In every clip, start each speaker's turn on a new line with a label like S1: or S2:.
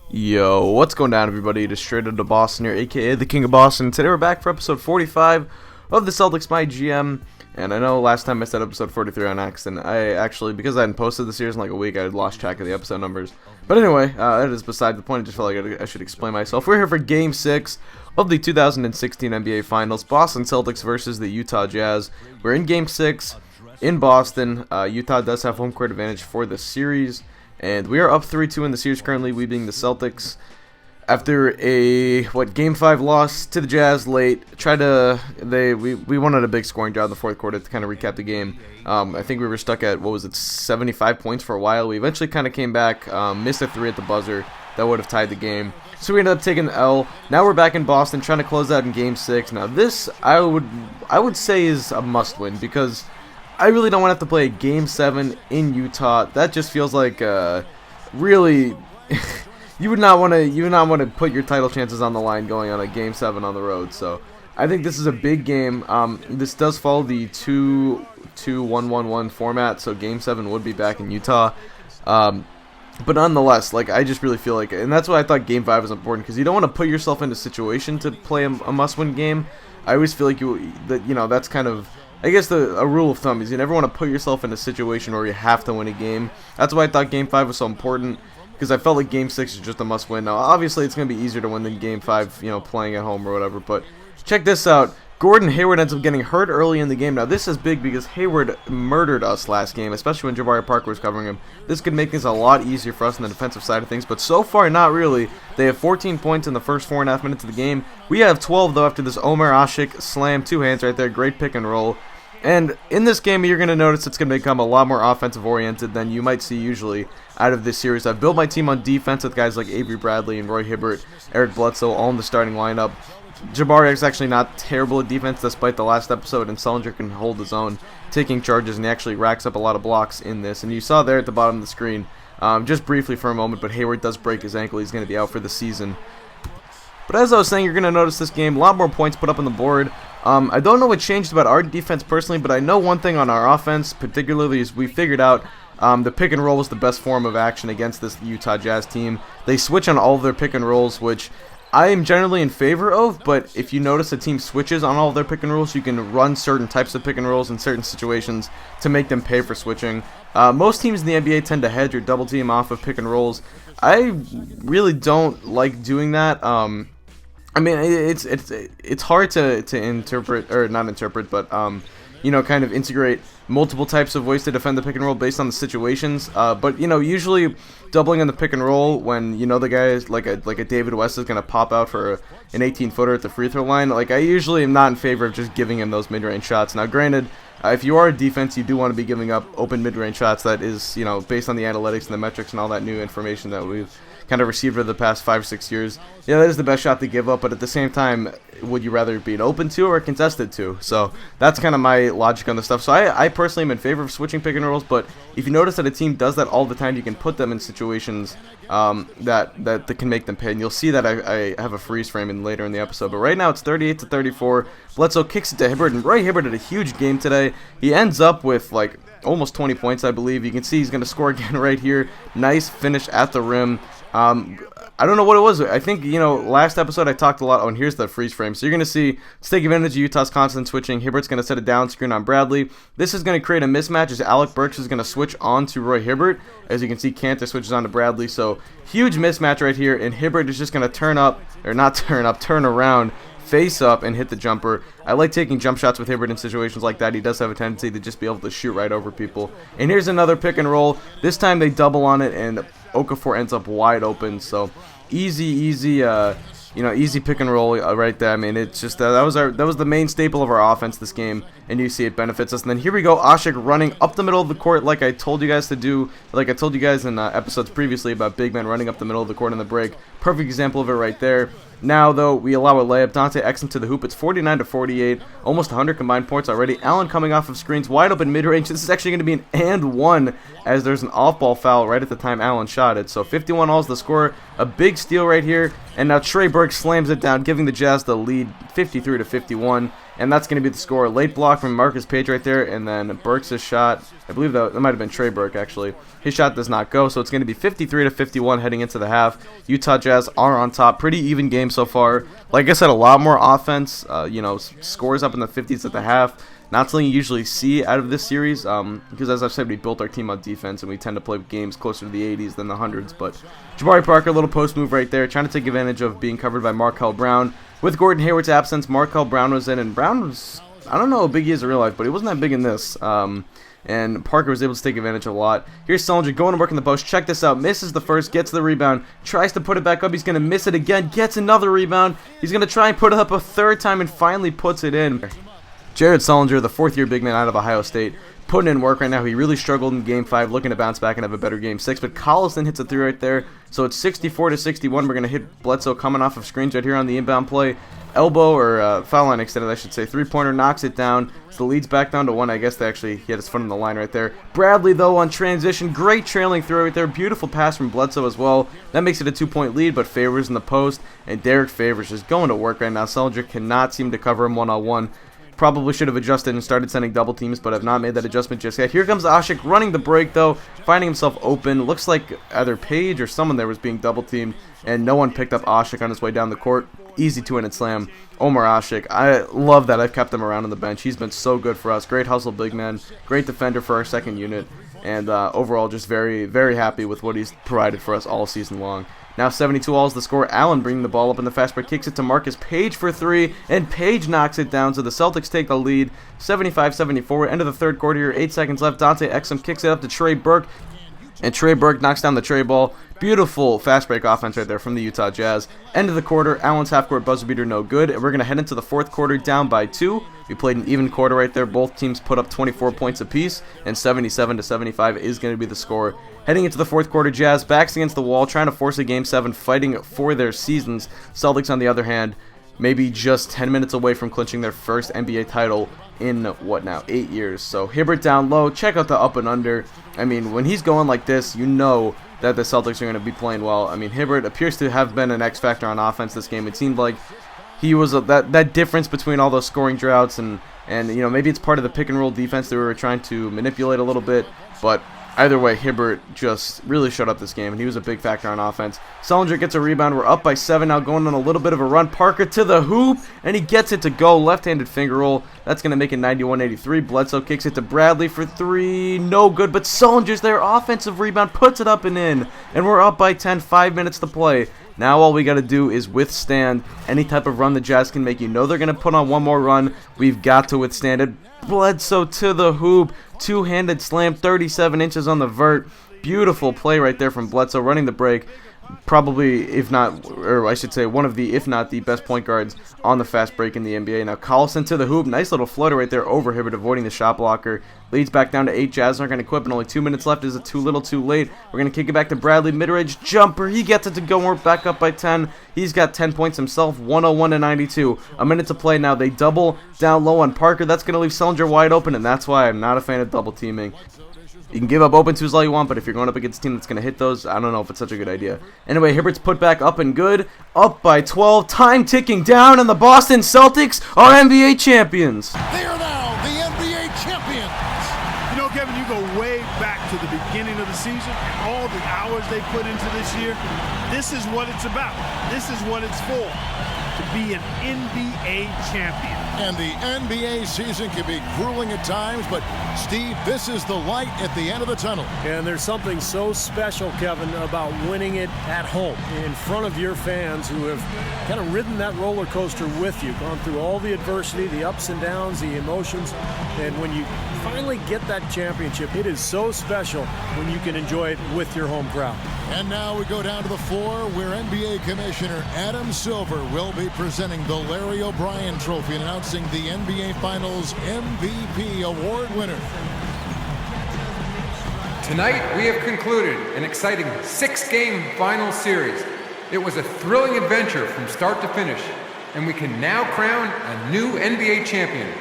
S1: Yo, what's going down, everybody? It is straight out of Boston here, aka the King of Boston. Today we're back for episode 45 of the Celtics MyGM. And I know last time I said episode 43 on accident. I actually, because I hadn't posted the series in like a week, I had lost track of the episode numbers. But anyway, that is beside the point. I just felt like I should explain myself. We're here for Game 6 of the 2016 NBA Finals. Boston Celtics versus the Utah Jazz. We're in Game 6 in Boston. Utah does have home court advantage for the series. And we are up 3-2 in the series currently, we being the Celtics. After a, Game 5 loss to the Jazz late, we wanted a big scoring drive in the fourth quarter to kind of recap the game. I think we were stuck at, 75 points for a while. We eventually kind of came back, missed a 3 at the buzzer that would have tied the game. So we ended up taking the L. Now we're back in Boston trying to close out in Game 6. Now this, I would say, is a must-win because I really don't want to have to play Game 7 in Utah. That just feels like really you would not want to put your title chances on the line going on a Game 7 on the road. So I think this is a big game. This does follow the 2-2-1-1-1 format, so Game 7 would be back in Utah. But nonetheless, I just really feel like, and that's why I thought Game 5 was important, because you don't want to put yourself into a situation to play a must-win game. I always feel like that's kind of, I guess a rule of thumb is you never want to put yourself in a situation where you have to win a game. That's why I thought Game 5 was so important, because I felt like Game 6 is just a must-win. Now, obviously, it's going to be easier to win than Game 5, playing at home or whatever, but check this out. Gordon Hayward ends up getting hurt early in the game. Now, this is big because Hayward murdered us last game, especially when Jabari Parker was covering him. This could make things a lot easier for us on the defensive side of things, but so far, not really. They have 14 points in the first 4.5 minutes of the game. We have 12, though, after this Omer Asik slam, 2 hands right there, great pick and roll. And in this game, you're going to notice it's going to become a lot more offensive-oriented than you might see usually out of this series. I've built my team on defense with guys like Avery Bradley and Roy Hibbert, Eric Bledsoe, all in the starting lineup. Jabari is actually not terrible at defense, despite the last episode, and Sullinger can hold his own, taking charges, and he actually racks up a lot of blocks in this. And you saw there at the bottom of the screen, just briefly for a moment, but Hayward does break his ankle. He's going to be out for the season. But as I was saying, you're going to notice this game, a lot more points put up on the board. I don't know what changed about our defense personally, but I know one thing on our offense particularly is we figured out the pick and roll was the best form of action against this Utah Jazz team. They switch on all of their pick and rolls, which I am generally in favor of, but if you notice a team switches on all of their pick and rolls, you can run certain types of pick and rolls in certain situations to make them pay for switching. Most teams in the NBA tend to hedge or double team off of pick and rolls. I really don't like doing that. I mean, it's hard to interpret, or not interpret, but kind of integrate multiple types of ways to defend the pick and roll based on the situations. But usually doubling on the pick and roll when the guy is like a David West is gonna pop out for an 18-footer at the free throw line. I usually am not in favor of just giving him those mid-range shots. Now, granted, if you are a defense, you do want to be giving up open mid-range shots. That is, based on the analytics and the metrics and all that new information that we've kind of received over the past 5 or 6 years. Yeah, that is the best shot to give up, but at the same time, would you rather be an open 2 or a contested 2? So that's kind of my logic on this stuff. So I personally am in favor of switching pick and rolls, but if you notice that a team does that all the time, you can put them in situations that can make them pay. And you'll see that I have a freeze frame in later in the episode. But right now it's 38-34. Bledsoe kicks it to Hibbert, and Roy Hibbert had a huge game today. He ends up with almost 20 points, I believe. You can see he's going to score again right here. Nice finish at the rim. I don't know what it was. I think, last episode I talked a lot. Oh, and here's the freeze frame. So you're going to see, let's take advantage of Utah's constant switching. Hibbert's going to set a down screen on Bradley. This is going to create a mismatch as Alec Burks is going to switch on to Roy Hibbert. As you can see, Kanter switches on to Bradley. So huge mismatch right here, and Hibbert is just going to turn around, face up, and hit the jumper. I like taking jump shots with Hibbert in situations like that. He does have a tendency to just be able to shoot right over people. And here's another pick and roll. This time they double on it, and Okafor ends up wide open. So easy pick and roll right there. I mean, it's just that was the main staple of our offense this game, and you see it benefits us. And then here we go, Asik running up the middle of the court like I told you guys to do, like I told you guys in episodes previously about big men running up the middle of the court in the break. Perfect example of it right there. Now, though, we allow a layup. Dante Exum to the hoop. It's 49-48. Almost 100 combined points already. Allen coming off of screens. Wide open mid-range. This is actually going to be an and one as there's an off-ball foul right at the time Allen shot it. So 51 all is the score. A big steal right here. And now Trey Burke slams it down, giving the Jazz the lead 53-51. and that's going to be the score. Late block from Marcus Page right there, and then Burks' shot, I believe that might have been Trey Burke actually. His shot does not go, so it's going to be 53-51 heading into the half. Utah Jazz are on top. Pretty even game so far. Like I said, a lot more offense. Scores up in the 50s at the half. Not something you usually see out of this series, because as I've said, we built our team on defense, and we tend to play games closer to the 80s than the 100s. But Jabari Parker, a little post move right there, trying to take advantage of being covered by Markel Brown. With Gordon Hayward's absence, Markel Brown was in, and Brown was, I don't know how big he is in real life, but he wasn't that big in this. And Parker was able to take advantage of a lot. Here's Sullinger going to work in the post. Check this out. Misses the first, gets the rebound, tries to put it back up. He's going to miss it again, gets another rebound. He's going to try and put it up a third time and finally puts it in. Jared Sullinger, the fourth-year big man out of Ohio State, putting in work right now. He really struggled in Game 5, looking to bounce back and have a better Game 6. But Collison hits a 3 right there. So it's 64-61. We're going to hit Bledsoe coming off of screens right here on the inbound play. Elbow, or foul line extended, I should say. Three-pointer knocks it down. So the lead's back down to 1. I guess he had his foot on the line right there. Bradley, though, on transition. Great trailing throw right there. Beautiful pass from Bledsoe as well. That makes it a 2-point lead, but Favors in the post. And Derek Favors just going to work right now. Sullinger cannot seem to cover him one-on-one. Probably should have adjusted and started sending double teams, but have not made that adjustment just yet. Here comes Ashik running the break, though, finding himself open. Looks like either Page or someone there was being double teamed, and no one picked up Ashik on his way down the court. Easy two-handed slam. Omar Ashik, I love that I've kept him around on the bench. He's been so good for us. Great hustle big man, great defender for our second unit, and overall just very, very happy with what he's provided for us all season long. Now 72-all is the score. Allen bringing the ball up in the fast break, kicks it to Marcus Page for 3, and Page knocks it down, so the Celtics take the lead, 75-74. End of the third quarter here, 8 seconds left. Dante Exum kicks it up to Trey Burke, and Trey Burke knocks down the tray ball. Beautiful fast break offense right there from the Utah Jazz. End of the quarter, Allen's half-court buzzer beater no good, and we're going to head into the fourth quarter down by 2. We played an even quarter right there. Both teams put up 24 points apiece, and 77-75 is going to be the score. Heading into the fourth quarter, Jazz backs against the wall, trying to force a Game 7, fighting for their seasons. Celtics, on the other hand, maybe just 10 minutes away from clinching their first NBA title in, what now, 8 years. So Hibbert down low, check out the up and under. I mean, when he's going like this, you know that the Celtics are going to be playing well. I mean, Hibbert appears to have been an X factor on offense this game. It seemed like he was that difference between all those scoring droughts, and maybe it's part of the pick and roll defense that we were trying to manipulate a little bit, but either way, Hibbert just really showed up this game, and he was a big factor on offense. Sullinger gets a rebound. We're up by 7 now, going on a little bit of a run. Parker to the hoop, and he gets it to go. Left-handed finger roll. That's going to make it 91-83. Bledsoe kicks it to Bradley for 3. No good, but Sullinger's there. Offensive rebound, puts it up and in, and we're up by 10. 5 minutes to play. Now all we got to do is withstand any type of run the Jazz can make. You know they're going to put on one more run. We've got to withstand it. Bledsoe to the hoop. Two-handed slam, 37 inches on the vert. Beautiful play right there from Bledsoe, running the break. Probably, if not, or I should say, one of the, if not the best point guards on the fast break in the NBA. Now Collison to the hoop. Nice little floater right there over Hibbert, avoiding the shot blocker. Leads back down to 8. Jazz aren't going to quit, and only 2 minutes left. Is it too little, too late? We're going to kick it back to Bradley. Mid-range jumper. He gets it to go. We're back up by 10. He's got 10 points himself. 101-92. A minute to play now. They double down low on Parker. That's going to leave Sullinger wide open, and that's why I'm not a fan of double teaming. You can give up open twos all you want, but if you're going up against a team that's going to hit those, I don't know if it's such a good idea. Anyway, Hibbert's put back up and good. Up by 12. Time ticking down, and the Boston Celtics are NBA champions.
S2: They are now the NBA champions.
S3: You know, Kevin, you go way back to the beginning of the season, and all the hours they put into this year. This is what it's about. This is what it's for, to be an NBA champion.
S2: And the NBA season can be grueling at times, but Steve, this is the light at the end of the tunnel.
S4: And there's something so special, Kevin, about winning it at home in front of your fans who have kind of ridden that roller coaster with you, gone through all the adversity, the ups and downs, the emotions, and when you finally get that championship, it is so special when you can enjoy it with your home crowd.
S2: And now we go down to the floor where NBA Commissioner Adam Silver will be presenting the Larry O'Brien Trophy and announcing the NBA Finals MVP award winner.
S5: Tonight, we have concluded an exciting 6-game final series. It was a thrilling adventure from start to finish, and we can now crown a new NBA champion.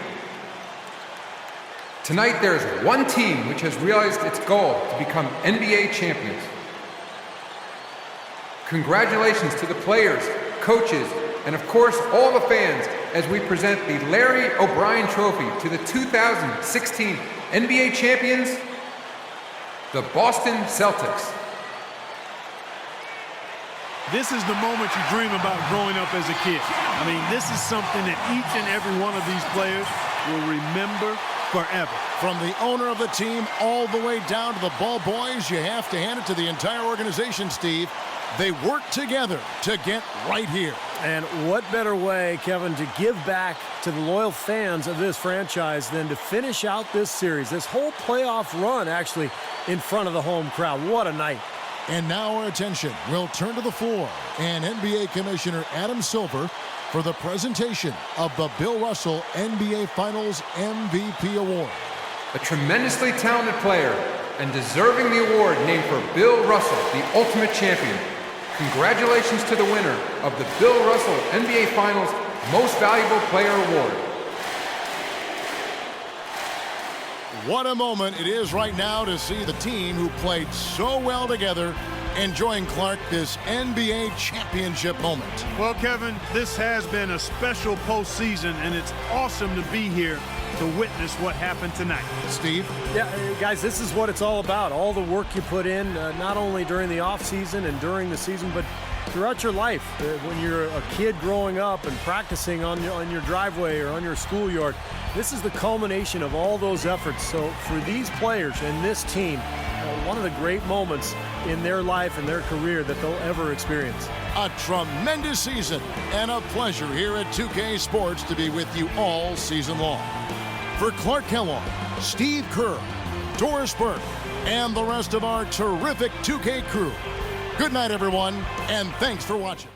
S5: Tonight, there is one team which has realized its goal to become NBA champions. Congratulations to the players, coaches, and of course all the fans as we present the Larry O'Brien Trophy to the 2016 NBA champions, the Boston Celtics.
S3: This is the moment you dream about growing up as a kid. I mean, this is something that each and every one of these players will remember forever.
S2: From the owner of the team all the way down to the ball boys, you have to hand it to the entire organization, Steve. They work together to get right here.
S4: And what better way, Kevin, to give back to the loyal fans of this franchise than to finish out this series, this whole playoff run, actually, in front of the home crowd. What a night.
S2: And now our attention will turn to the floor and NBA Commissioner Adam Silver for the presentation of the Bill Russell NBA Finals MVP Award.
S5: A tremendously talented player and deserving the award named for Bill Russell, the ultimate champion. Congratulations to the winner of the Bill Russell NBA Finals Most Valuable Player Award.
S2: What a moment it is right now to see the team who played so well together enjoying, Clark, this NBA championship moment.
S3: Well, Kevin, this has been a special postseason, and it's awesome to be here to witness what happened tonight.
S2: Steve?
S4: Yeah, guys, this is what it's all about. All the work you put in, not only during the offseason and during the season, but throughout your life. When you're a kid growing up and practicing on your driveway or on your schoolyard, this is the culmination of all those efforts. So for these players and this team, one of the great moments in their life and their career that they'll ever experience.
S2: A tremendous season and a pleasure here at 2K Sports to be with you all season long. For Clark Kellogg, Steve Kerr, Doris Burke, and the rest of our terrific 2K crew, good night, everyone, and thanks for watching.